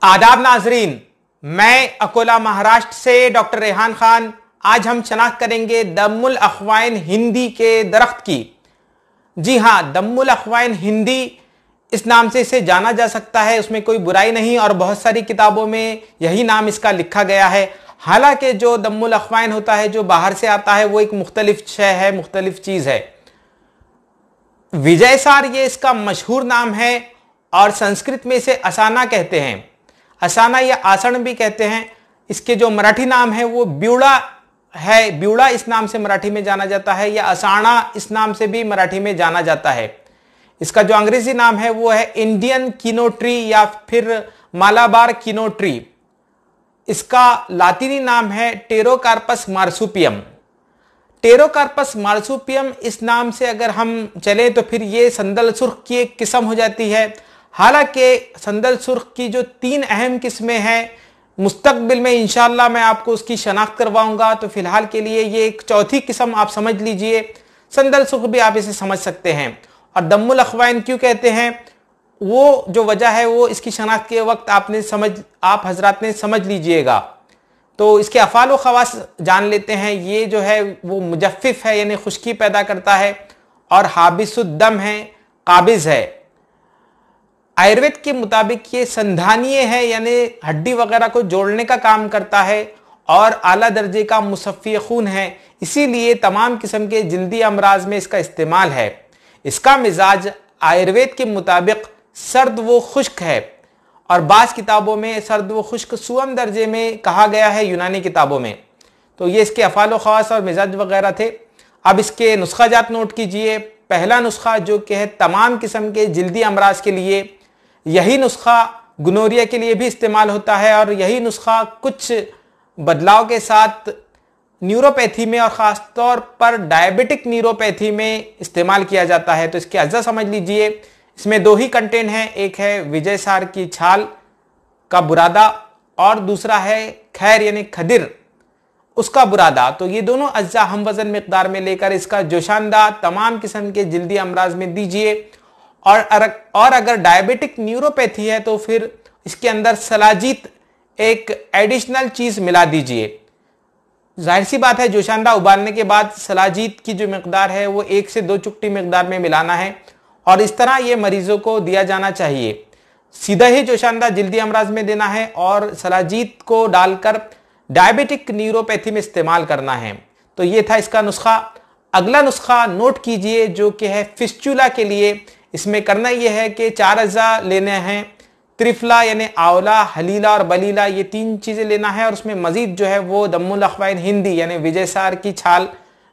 आदाब नाजरीन, मैं अकोला महाराष्ट्र से डॉक्टर रेहान खान। आज हम शनाख्त करेंगे दम्मुल अखवाइन हिंदी के दरख्त की। जी हाँ, दम्मुल अखवाइन हिंदी इस नाम से इसे जाना जा सकता है, उसमें कोई बुराई नहीं और बहुत सारी किताबों में यही नाम इसका लिखा गया है। हालांकि जो दम्मुल अखवाइन होता है जो बाहर से आता है वो एक मुख्तलिफ शय है, मुख्तलिफ चीज़ है। विजयसार ये इसका मशहूर नाम है और संस्कृत में इसे असाना कहते हैं। असाना या आसन भी कहते हैं। इसके जो मराठी नाम है वो ब्यूड़ा है, ब्यूड़ा इस नाम से मराठी में जाना जाता है, या असाना इस नाम से भी मराठी में जाना जाता है। इसका जो अंग्रेजी नाम है वो है इंडियन किनो ट्री या फिर मालाबार किनो ट्री। इसका लातिनी नाम है टेरोकार्पस मार्सुपियम। टेरोकार्पस मार्सुपियम इस नाम से अगर हम चलें तो फिर ये संदल सुर्ख की एक किस्म हो जाती है। हालांकि संदल सुर्ख की जो 3 अहम किस्में हैं, मुस्तकबिल में इंशाअल्लाह मैं आपको उसकी शनाख्त करवाऊंगा। तो फिलहाल के लिए ये एक चौथी किस्म आप समझ लीजिए। संदल सुर्ख भी आप इसे समझ सकते हैं। और दम्मुल अखवाइन क्यों कहते हैं, वो जो वजह है वो इसकी शनाख्त के वक्त आप हजरात ने समझ लीजिएगा। तो इसके अफ़ाल व ख़वास जान लेते हैं। ये जो है वो मुजफ्फिफ है, यानी खुश्की पैदा करता है, और हाबिसुद्दम है, काबिज़ है। आयुर्वेद के मुताबिक ये संधानीय है, यानी हड्डी वगैरह को जोड़ने का काम करता है, और आला दर्जे का मुसफ़्फ़ी खून है। इसीलिए तमाम किस्म के जल्दी अमराज में इसका इस्तेमाल है। इसका मिजाज आयुर्वेद के मुताबिक सर्द व खुश्क है, और बाज़ किताबों में सर्द व खुश्क सुअम दर्जे में कहा गया है, यूनानी किताबों में। तो ये इसके अफ़ाल व ख़वास और मिजाज वगैरह थे। अब इसके नुस्खा जात नोट कीजिए। पहला नुस्खा जो कि है तमाम किस्म के जल्दी अमराज के लिए, यही नुस्खा गुनोरिया के लिए भी इस्तेमाल होता है, और यही नुस्खा कुछ बदलाव के साथ न्यूरोपैथी में और ख़ास तौर पर डायबिटिक न्यूरोपैथी में इस्तेमाल किया जाता है। तो इसके अज्जा समझ लीजिए। इसमें 2 ही कंटेंट हैं, एक है विजयसार की छाल का बुरादा और दूसरा है खैर यानी खदिर उसका बुरादा। तो ये दोनों अज्जा हम वज़न मिकदार में लेकर इसका जोशानदा तमाम किस्म के जल्दी अमराज में दीजिए। और अगर डायबिटिक न्यूरोपैथी है तो फिर इसके अंदर सलाजीत एक एडिशनल चीज़ मिला दीजिए। जाहिर सी बात है, जोशानदा उबालने के बाद सलाजीत की जो मिकदार है वो 1 से 2 चुटकी मिकदार में मिलाना है, और इस तरह ये मरीजों को दिया जाना चाहिए। सीधा ही जोशानदा जल्दी अमराज में देना है और सलाजीत को डालकर डायबिटिक न्यूरोपैथी में इस्तेमाल करना है। तो ये था इसका नुस्खा। अगला नुस्खा नोट कीजिए जो कि है फिस्चुला के लिए। इसमें करना यह है कि 4 अज्जा लेने हैं। त्रिफला यानी आंवला, हलीला और बलीला, ये 3 चीज़ें लेना है, और उसमें मजीद जो है वो दम्मुल अखवाइन हिंदी यानी विजयसार की छाल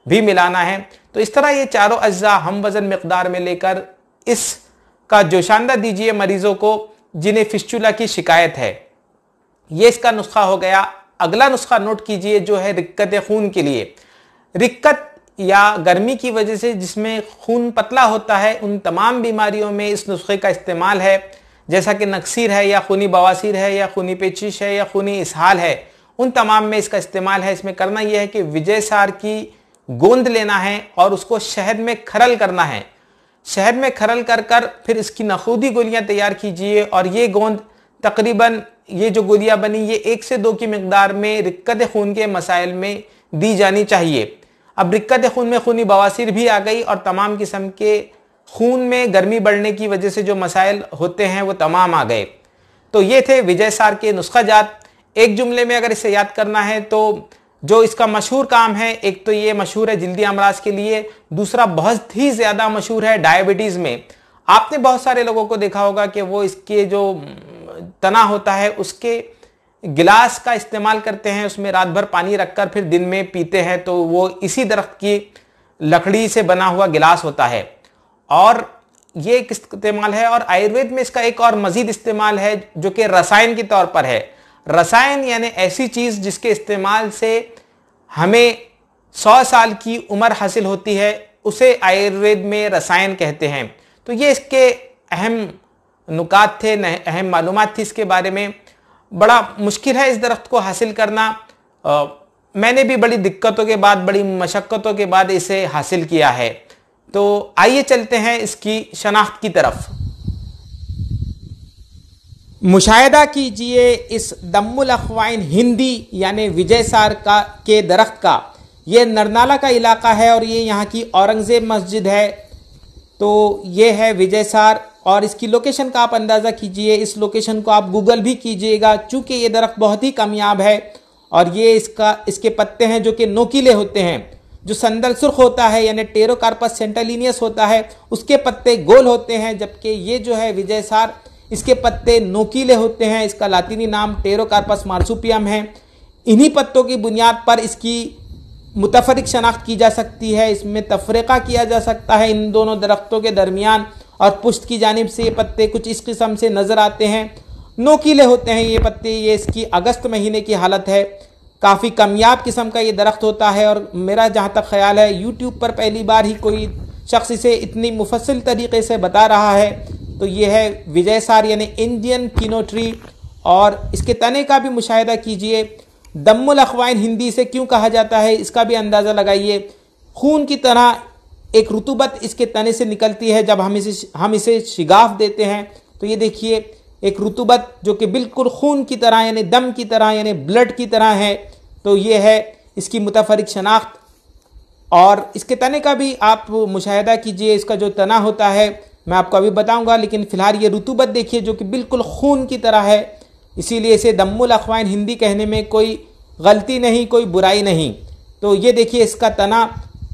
भी मिलाना है। तो इस तरह ये चारों अज्जा हम वज़न मिकदार में लेकर इसका जोशानदा दीजिए मरीजों को जिन्हें फिस्चुला की शिकायत है। ये इसका नुस्खा हो गया। अगला नुस्खा नोट कीजिए जो है रिक्कत खून के लिए। रिक्कत या गर्मी की वजह से जिसमें खून पतला होता है, उन तमाम बीमारियों में इस नुस्खे का इस्तेमाल है। जैसा कि नक्सीर है, या खूनी बवासीर है, या खूनी पेचिश है, या खूनी इसहाल है, उन तमाम में इसका इस्तेमाल है। इसमें करना यह है कि विजयसार की गोंद लेना है और उसको शहद में खरल करना है। शहद में खरल कर फिर इसकी नखूदी गोलियां तैयार कीजिए, और ये गोंद तकरीबन ये जो गोलियां बनी ये 1 से 2 की मिकदार में रिक्कत खून के मसाइल में दी जानी चाहिए। अब रिक्कत खून में खूनी बवासीर भी आ गई, और तमाम किस्म के खून में गर्मी बढ़ने की वजह से जो मसाइल होते हैं वो तमाम आ गए। तो ये थे विजयसार के नुस्खा जात। एक जुमले में अगर इसे याद करना है तो जो इसका मशहूर काम है, एक तो ये मशहूर है जल्दी अमराज के लिए, दूसरा बहुत ही ज़्यादा मशहूर है डायबिटीज़ में। आपने बहुत सारे लोगों को देखा होगा कि वो इसके जो तना होता है उसके गिलास का इस्तेमाल करते हैं, उसमें रात भर पानी रखकर फिर दिन में पीते हैं। तो वो इसी दरख्त की लकड़ी से बना हुआ गिलास होता है, और ये एक इस्तेमाल है। और आयुर्वेद में इसका एक और मजीद इस्तेमाल है जो कि रसायन के तौर पर है। रसायन यानी ऐसी चीज़ जिसके इस्तेमाल से हमें 100 साल की उम्र हासिल होती है, उसे आयुर्वेद में रसायन कहते हैं। तो ये इसके अहम नुकात थे, अहम मालूमात थी इसके बारे में। बड़ा मुश्किल है इस दरख्त को हासिल करना। मैंने भी बड़ी दिक्कतों के बाद, बड़ी मशक्क़तों के बाद इसे हासिल किया है। तो आइए चलते हैं इसकी शनाख्त की तरफ। मुशाहिदा कीजिए इस दम्मुल अखवाइन हिंदी यानी विजयसार के दरख्त का। ये नरनाला का इलाका है और ये यहाँ की औरंगज़ेब मस्जिद है। तो ये है विजयसार और इसकी लोकेशन का आप अंदाज़ा कीजिए। इस लोकेशन को आप गूगल भी कीजिएगा, चूँकि ये दरख्त बहुत ही कामयाब है और ये इसके पत्ते हैं जो कि नोकीले होते हैं। जो संदल सुर्ख होता है यानी टेरोकार्पस सेंटालिनियस होता है, उसके पत्ते गोल होते हैं, जबकि ये जो है विजयसार, इसके पत्ते नोकीले होते हैं। इसका लातीनी नाम टेरोकार्पस मार्सुपियम है। इन्हीं पत्तों की बुनियाद पर इसकी मुतफरिक शनाख्त की जा सकती है, इसमें तफरीक़ा किया जा सकता है इन दोनों दरख्तों के दरमियान। और पुश्त की जानिब से ये पत्ते कुछ इस किस्म से नज़र आते हैं, नोकीले होते हैं ये पत्ते। ये इसकी अगस्त महीने की हालत है। काफ़ी कामयाब किस्म का ये दरख्त होता है और मेरा जहाँ तक ख्याल है यूट्यूब पर पहली बार ही कोई शख्स इसे इतनी मुफस्सिल तरीके से बता रहा है। तो ये है विजयसार यानी इंडियन किनो ट्री। और इसके तने का भी मुशाहिदा कीजिए। दम्मुल अखवाइन हिंदी से क्यों कहा जाता है इसका भी अंदाज़ा लगाइए। खून की तरह एक रुतूबत इसके तने से निकलती है जब हम इसे शिगाफ देते हैं। तो ये देखिए एक रुतूबत जो कि बिल्कुल खून की तरह यानी दम की तरह यानी ब्लड की तरह है। तो ये है इसकी मुतफरिक शनाख्त। और इसके तने का भी आप मुशाहिदा कीजिए। इसका जो तना होता है मैं आपको अभी बताऊंगा, लेकिन फ़िलहाल ये रुतूबत देखिए जो कि बिल्कुल खून की तरह है। इसीलिए इसे दम्मुल अखवाइन हिंदी कहने में कोई गलती नहीं, कोई बुराई नहीं। तो ये देखिए इसका तना,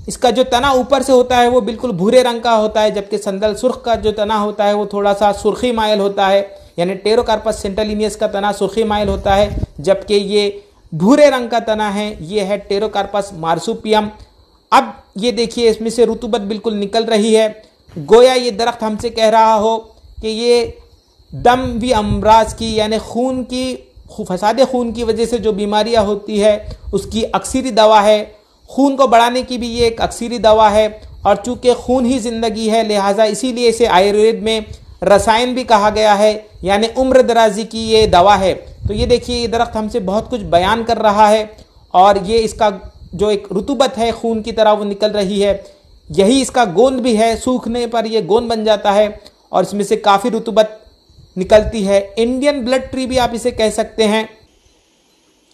इसका जो तना ऊपर से होता है वो बिल्कुल भूरे रंग का होता है, जबकि संदल सुर्ख का जो तना होता है वो थोड़ा सा सुर्खी माइल होता है। यानी टेरोकार्पस सेंटालिनियस का तना सुर्खी माइल होता है, जबकि ये भूरे रंग का तना है। ये है टेरोकार्पस मार्सुपियम। अब ये देखिए इसमें से रुतूबत बिल्कुल निकल रही है, गोया ये दरख्त हमसे कह रहा हो कि ये दम भी अमराज की यानी खून की फसाद खून की वजह से जो बीमारियां होती है उसकी अक्सरी दवा है। खून को बढ़ाने की भी ये एक अक्सरी दवा है। और चूँकि खून ही ज़िंदगी है, लिहाजा इसीलिए इसे आयुर्वेद में रसायन भी कहा गया है, यानी उम्र दराजी की ये दवा है। तो ये देखिए ये दरख्त हमसे बहुत कुछ बयान कर रहा है और ये इसका जो एक रुतूबत है खून की तरह वो निकल रही है। यही इसका गोंद भी है, सूखने पर ये गोंद बन जाता है और इसमें से काफ़ी रुतूबत निकलती है। इंडियन ब्लड ट्री भी आप इसे कह सकते हैं।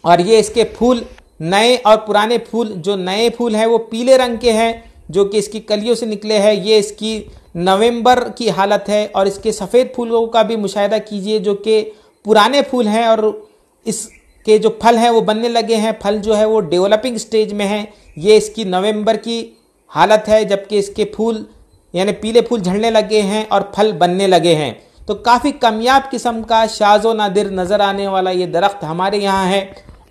और ये इसके फूल, नए और पुराने फूल, जो नए फूल हैं वो पीले रंग के हैं जो कि इसकी कलियों से निकले हैं। ये इसकी नवंबर की हालत है। और इसके सफ़ेद फूलों का भी मुशाहिदा कीजिए जो कि पुराने फूल हैं और इसके जो फल हैं वो बनने लगे हैं। फल जो है वो डेवलपिंग स्टेज में है। ये इसकी नवंबर की हालत है, जबकि इसके फूल यानी पीले फूल झड़ने लगे हैं और फल बनने लगे हैं। तो काफ़ी कामयाब किस्म का शाज़ो नादिर नज़र आने वाला ये दरख्त हमारे यहाँ है।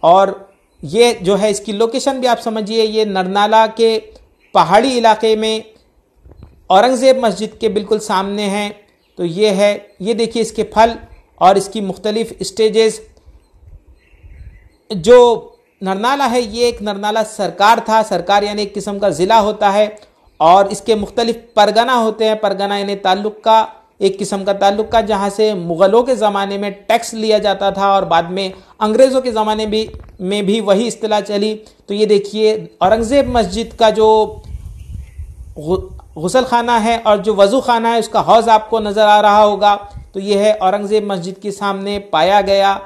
और ये जो है इसकी लोकेशन भी आप समझिए, ये नरनाला के पहाड़ी इलाके में औरंगज़ेब मस्जिद के बिल्कुल सामने है। तो ये है, ये देखिए इसके फल और इसकी मुख्तलिफ स्टेजेस। जो नरनाला है ये एक नरनाला सरकार था। सरकार यानी एक किस्म का ज़िला होता है और इसके मुख्तलिफ परगना होते हैं। परगना यानी ताल्लुक़ का, एक किस्म का ताल्लुक़ का, जहाँ से मुग़लों के ज़माने में टैक्स लिया जाता था और बाद में अंग्रेज़ों के ज़माने में भी वही इस्तिलाह चली। तो ये देखिए औरंगज़ेब मस्जिद का जो गुसल खाना है और जो वज़ू खाना है उसका हौज़ आपको नज़र आ रहा होगा। तो ये है औरंगज़ेब मस्जिद के सामने पाया गया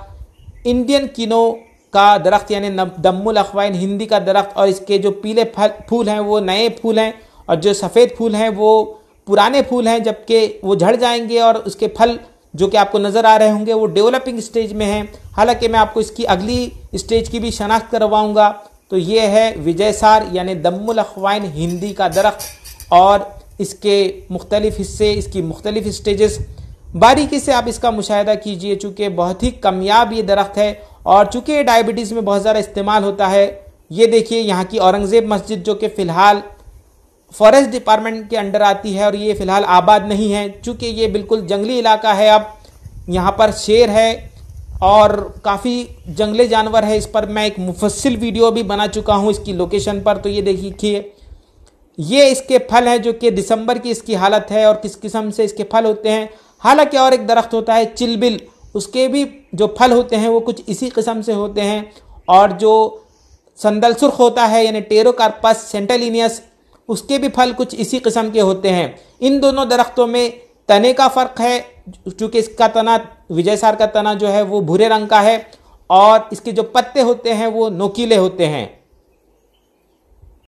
इंडियन किनो का दरख्त यानी दम्मुल अखवाइन हिंदी का दरख्त। और इसके जो पीले फूल हैं वो नए फूल हैं और जो सफ़ेद फूल हैं वो पुराने फूल हैं, जबकि वो झड़ जाएंगे और उसके फल जो कि आपको नज़र आ रहे होंगे वो डेवलपिंग स्टेज में हैं। हालांकि मैं आपको इसकी अगली स्टेज की भी शनाख्त करवाऊँगा। तो ये है विजयसार यानी दम्मुल अखवाइन हिंदी का दरख्त और इसके मुख्तलिफ हिस्से, इसकी मुख्तलिफ स्टेजेस बारीकी से आप इसका मुशाहिदा कीजिए। चूँकि बहुत ही कामयाब ये दरख्त है और चूँकि डायबिटीज़ में बहुत ज़्यादा इस्तेमाल होता है। ये देखिए यहाँ की औरंगज़ेब मस्जिद जो कि फ़िलहाल फॉरेस्ट डिपार्टमेंट के अंडर आती है और ये फ़िलहाल आबाद नहीं है, चूँकि ये बिल्कुल जंगली इलाका है। अब यहाँ पर शेर है और काफ़ी जंगली जानवर है। इस पर मैं एक मुफस्सिल वीडियो भी बना चुका हूँ इसकी लोकेशन पर। तो ये देखिए ये इसके फल हैं जो कि दिसंबर की इसकी हालत है और किस किस्म से इसके फल होते हैं। हालांकि और एक दरख्त होता है चिलबिल, उसके भी जो फल होते हैं वो कुछ इसी किस्म से होते हैं। और जो संदल सुर्ख होता है यानी टेरोकार्पस सेंटालिनियस, उसके भी फल कुछ इसी किस्म के होते हैं। इन दोनों दरख्तों में तने का फ़र्क है, चूंकि इसका तना, विजयसार का तना जो है वो भूरे रंग का है और इसके जो पत्ते होते हैं वो नोकीले होते हैं।